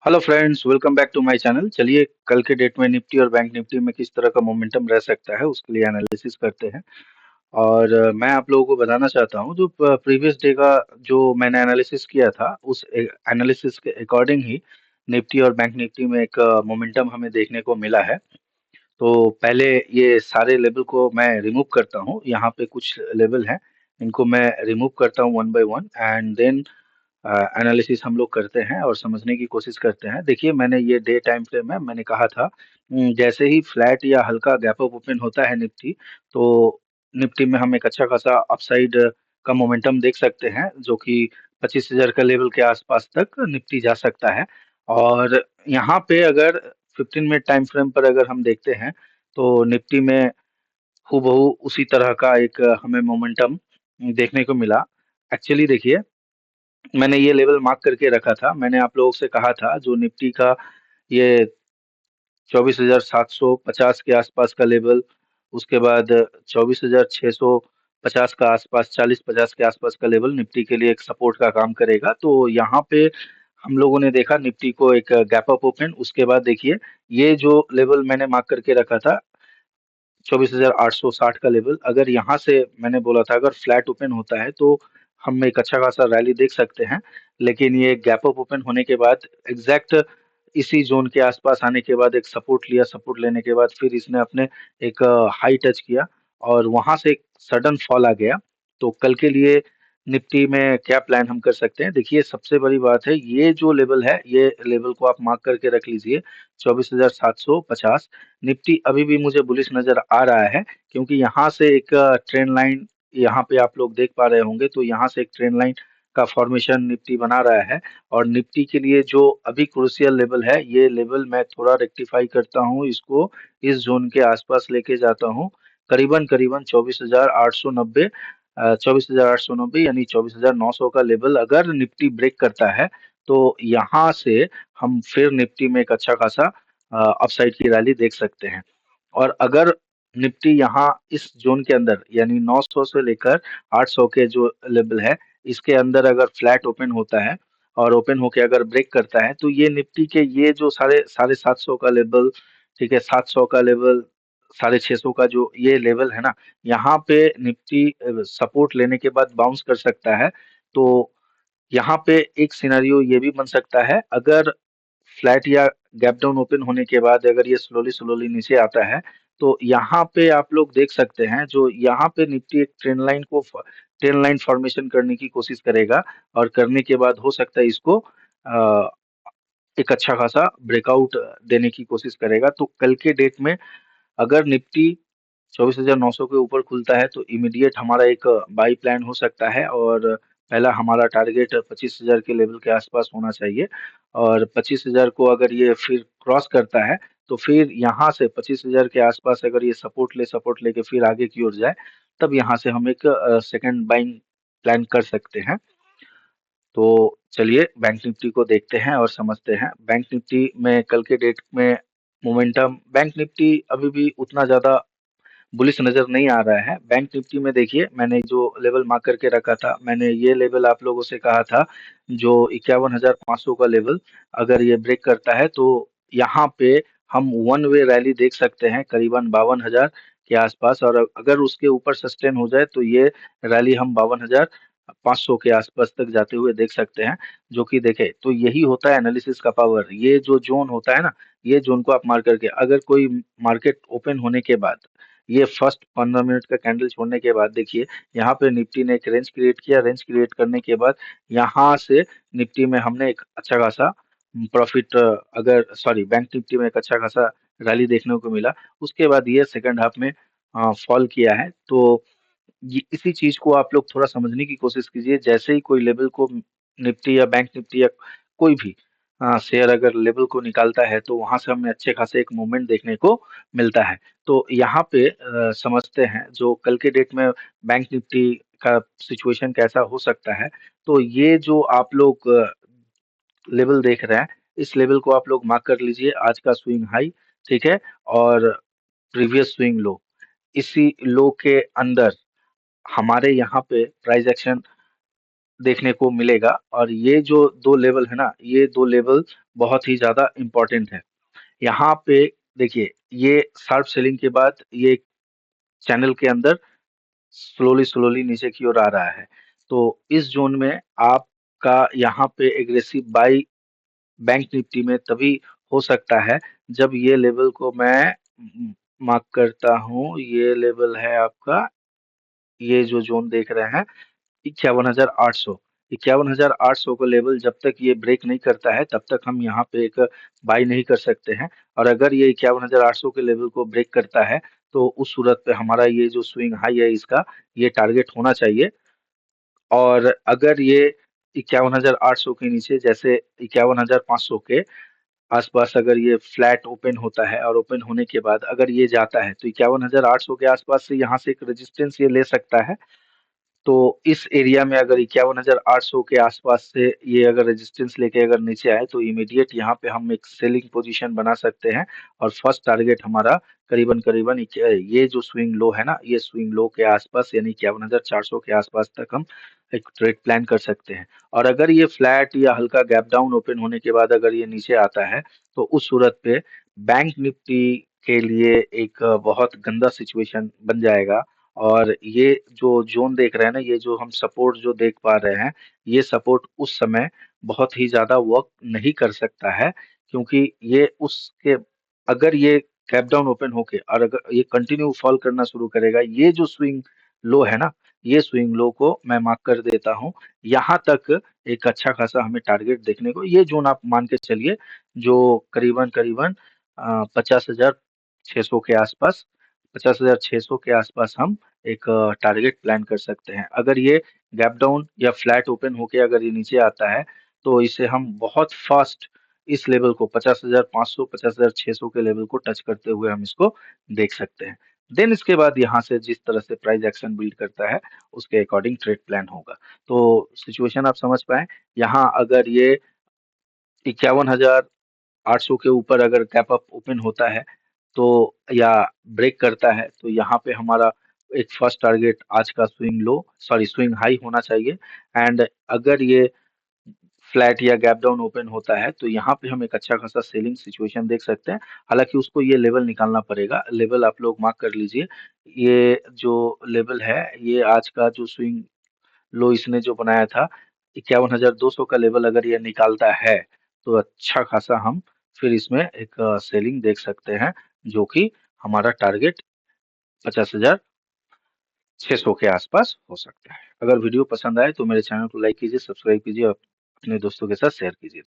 Hello friends, welcome back to my channel. चलिए, कल के डेट में निफ्टी और बैंक निफ्टी में किस तरह का मोमेंटम रह सकता है उसके लिए एनालिसिस करते हैं। और मैं आप लोगों को बताना चाहता हूं, जो प्रीवियस डे का जो मैंने एनालिसिस किया था उस एनालिसिस के अकॉर्डिंग ही निफ्टी और बैंक निफ्टी में एक मोमेंटम हमें देखने को मिला है। तो पहले ये सारे लेवल को मैं रिमूव करता हूं। यहाँ पे कुछ लेवल हैं, इनको मैं रिमूव करता हूं one by one, and then analysis हम लोग करते हैं और समझने की कोशिश करते हैं। देखिए, मैंने ये डे टाइम फ्रेम में मैंने कहा था, जैसे ही फ्लैट या हल्का गैप अप ओपन होता है निफ्टी, तो निफ्टी में हम एक अच्छा खासा अपसाइड का मोमेंटम देख सकते हैं, जो कि 25,000 का लेवल के आसपास तक निफ्टी जा सकता है। और यहाँ पे अगर 15 मिनट टाइम फ्रेम पर अगर हम देखते हैं, तो निफ्टी में हूबहू उसी तरह का एक हमें मोमेंटम देखने को मिला। एक्चुअली देखिए, मैंने ये लेवल मार्क करके रखा था। मैंने आप लोगों से कहा था जो निफ्टी का ये 24,750 के आसपास का लेवल, उसके बाद 24,650 का आसपास, 40-50 के आसपास का लेवल निफ्टी के लिए एक सपोर्ट का काम करेगा। तो यहाँ पे हम लोगों ने देखा निफ्टी को एक गैप अप ओपन। उसके बाद देखिए, ये जो लेवल मैंने मार्क करके रखा था 24,860 का लेवल, अगर यहाँ से मैंने बोला था अगर फ्लैट ओपन होता है तो हम एक अच्छा खासा रैली देख सकते हैं। लेकिन ये गैप अप ओपन होने के बाद एग्जैक्ट इसी जोन के आसपास आने के बाद एक सपोर्ट लिया। सपोर्ट लेने के बाद फिर इसने अपने एक हाई टच किया और वहां से एक सडन फॉल आ गया। तो कल के लिए निफ्टी में क्या प्लान हम कर सकते हैं? देखिए, सबसे बड़ी बात है, ये जो लेवल है, ये लेवल को आप मार्क करके रख लीजिए, 24,750। निफ्टी अभी भी मुझे बुलिश नजर आ रहा है, क्योंकि यहाँ से एक ट्रेंड लाइन, यहाँ पे आप लोग देख पा रहे होंगे, तो यहाँ से एक ट्रेंड लाइन का फॉर्मेशन निफ्टी बना रहा है। और निफ्टी के लिए जो अभी क्रूशियल लेवल है, ये लेवल मैं थोड़ा रेक्टिफाई करता हूँ, इसको इस जोन के आसपास लेके जाता हूँ, करीबन करीबन 24,890। 24,890 यानी 24,900 का लेवल अगर निफ्टी ब्रेक करता है, तो यहाँ से हम फिर निफ्टी में एक अच्छा खासा अपसाइड की रैली देख सकते हैं। और अगर निफ्टी यहाँ इस जोन के अंदर यानी 900 से लेकर 800 के जो लेवल है, इसके अंदर अगर फ्लैट ओपन होता है और ओपन होके अगर ब्रेक करता है, तो ये निफ्टी के ये जो साढ़े साढ़े 700 का लेवल, ठीक है, 700 का लेवल, 650 का जो ये लेवल है ना, यहाँ पे निफ्टी सपोर्ट लेने के बाद बाउंस कर सकता है। तो यहाँ पे एक सिनेरियो ये भी बन सकता है, अगर फ्लैट या गैप डाउन ओपन होने के बाद अगर ये स्लोली स्लोली नीचे आता है, तो यहाँ पे आप लोग देख सकते हैं, जो यहाँ पे निफ्टी एक ट्रेंड लाइन फॉर्मेशन करने की कोशिश करेगा। और करने के बाद हो सकता है इसको अ, एक अच्छा खासा ब्रेकआउट देने की कोशिश करेगा। तो कल के डेट में अगर निफ्टी 24,900 के ऊपर खुलता है, तो इमीडिएट हमारा एक बाई प्लान हो सकता है। और पहला हमारा टारगेट 25,000 के लेवल के आसपास होना चाहिए। और 25,000 को अगर ये फिर क्रॉस करता है, तो फिर यहाँ से 25,000 के आसपास अगर ये सपोर्ट लेके फिर आगे की ओर जाए, तब यहाँ से हम एक सेकंड बाइंग प्लान कर सकते हैं। तो चलिए, बैंक निफ्टी को देखते हैं और समझते हैं। बैंक निफ्टी में कल के डेट में मोमेंटम, बैंक निफ्टी अभी भी उतना ज्यादा बुलिश नजर नहीं आ रहा है। बैंक निफ्टी में देखिए, मैंने जो लेवल मार्क करके रखा था, मैंने ये लेवल आप लोगों से कहा था, जो 51,500 का लेवल अगर ये ब्रेक करता है, तो यहाँ पे हम वन वे रैली देख सकते हैं करीबन 52,000 के आसपास। और अगर उसके ऊपर सस्टेन हो जाए, तो ये रैली हम 52,500 के आसपास तक जाते हुए देख सकते हैं। जो कि देखे, तो यही होता है एनालिसिस का पावर। ये जो जोन होता है ना, ये जोन को आप मार्क करके, अगर कोई मार्केट ओपन होने के बाद ये फर्स्ट 15 मिनट का कैंडल छोड़ने के बाद देखिए, यहाँ पे निफ्टी ने एक रेंज क्रिएट किया। रेंज क्रिएट करने के बाद यहाँ से निफ्टी में हमने एक अच्छा खासा प्रॉफिट, अगर सॉरी, बैंक निफ्टी में एक अच्छा खासा रैली देखने को मिला। उसके बाद ये सेकंड हाफ में फॉल किया है। तो ये इसी चीज को आप लोग थोड़ा समझने की कोशिश कीजिए। जैसे ही कोई लेवल को निफ्टी या बैंक निफ्टी या कोई भी शेयर अगर लेवल को निकालता है, तो वहां से हमें अच्छे खासे एक मूवमेंट देखने को मिलता है। तो यहाँ पे समझते हैं जो कल के डेट में बैंक निफ्टी का सिचुएशन कैसा हो सकता है। तो ये जो आप लोग लेवल देख रहे हैं, इस लेवल को आप लोग मार्क कर लीजिए, आज का स्विंग हाई, ठीक है, और प्रीवियस स्विंग लो। इसी लो के अंदर हमारे यहाँ पे प्राइस एक्शन देखने को मिलेगा। और ये जो 2 लेवल है ना, ये 2 लेवल बहुत ही ज़्यादा इम्पोर्टेंट है। यहाँ पे देखिए, ये शार्प सेलिंग के बाद ये चैनल के अंदर स्लोली स्लोली नीचे की ओर आ रहा है। तो इस जोन में आपका यहाँ पे एग्रेसिव बाई बैंक निफ्टी में तभी हो सकता है जब ये लेवल को मैं मार्क करता हूँ। ये लेवल है आपका, ये जो जोन देख रहे हैं, 51,800। 51,800 का लेवल जब तक ये ब्रेक नहीं करता है तब तक हम यहाँ पे एक बाई नहीं कर सकते हैं। और अगर ये 51,800 के लेवल को ब्रेक करता है तो उस सूरत पे हमारा ये जो स्विंग हाई है इसका, ये टारगेट होना चाहिए। और अगर ये 51,800 के नीचे, जैसे 51,500 के आसपास अगर ये फ्लैट ओपन होता है और ओपन होने के बाद अगर ये जाता है तो 51,800 के आसपास से यहाँ से एक रेजिस्टेंस ये ले सकता है। तो इस एरिया में अगर 51,800 के आसपास से ये अगर रेजिस्टेंस लेके अगर नीचे आए तो इमीडिएट यहाँ पे हम एक सेलिंग पोजीशन बना सकते हैं। और फर्स्ट टारगेट हमारा करीबन करीबन ये जो स्विंग लो है ना, ये स्विंग लो के आसपास यानी 51,400 के आसपास तक हम एक ट्रेड प्लान कर सकते हैं। और अगर ये फ्लैट या हल्का गैप डाउन ओपन होने के बाद अगर ये नीचे आता है तो उस सूरत पे बैंक निफ्टी के लिए एक बहुत गंदा सिचुएशन बन जाएगा। और ये जो जोन देख रहे हैं ना, ये जो हम सपोर्ट जो देख पा रहे हैं, ये सपोर्ट उस समय बहुत ही ज्यादा वर्क नहीं कर सकता है। क्योंकि ये उसके, अगर ये गैप डाउन ओपन होके और अगर ये कंटिन्यू फॉल करना शुरू करेगा, ये जो स्विंग लो है ना, ये स्विंग लो को मैं मार्क कर देता हूँ। यहाँ तक एक अच्छा खासा हमें टारगेट देखने को, ये जोन आप मान के चलिए, जो करीबन करीबन 50,600 के आसपास, 50,600 के आसपास हम एक टारगेट प्लान कर सकते हैं। अगर ये गैप डाउन या फ्लैट ओपन होके अगर ये नीचे आता है तो इसे हम बहुत फास्ट इस लेवल को 50,500 50,600 के लेवल को टच करते हुए हम इसको देख सकते हैं। देन इसके बाद यहाँ से जिस तरह से प्राइस एक्शन बिल्ड करता है उसके अकॉर्डिंग ट्रेड प्लान होगा। तो सिचुएशन आप समझ पाए। यहाँ अगर ये 51,800 के ऊपर अगर गैप अप ओपन होता है तो, या ब्रेक करता है, तो यहाँ पे हमारा एक फर्स्ट टारगेट आज का swing low, sorry swing high होना चाहिए। एंड अगर ये फ्लैट या गैप डाउन ओपन होता है तो यहाँ पे हम एक अच्छा खासा सेलिंग सिचुएशन देख सकते हैं। हालांकि उसको ये लेवल निकालना पड़ेगा, लेवल आप लोग मार्क कर लीजिए। ये जो लेवल है, ये आज का जो स्विंग लो इसने जो बनाया था, 51,200 का लेवल अगर ये निकालता है तो अच्छा खासा हम फिर इसमें एक सेलिंग देख सकते हैं, जो कि हमारा टारगेट 50,600 के आसपास हो सकता है। अगर वीडियो पसंद आए तो मेरे चैनल को लाइक कीजिए, सब्सक्राइब कीजिए और अपने दोस्तों के साथ शेयर कीजिए।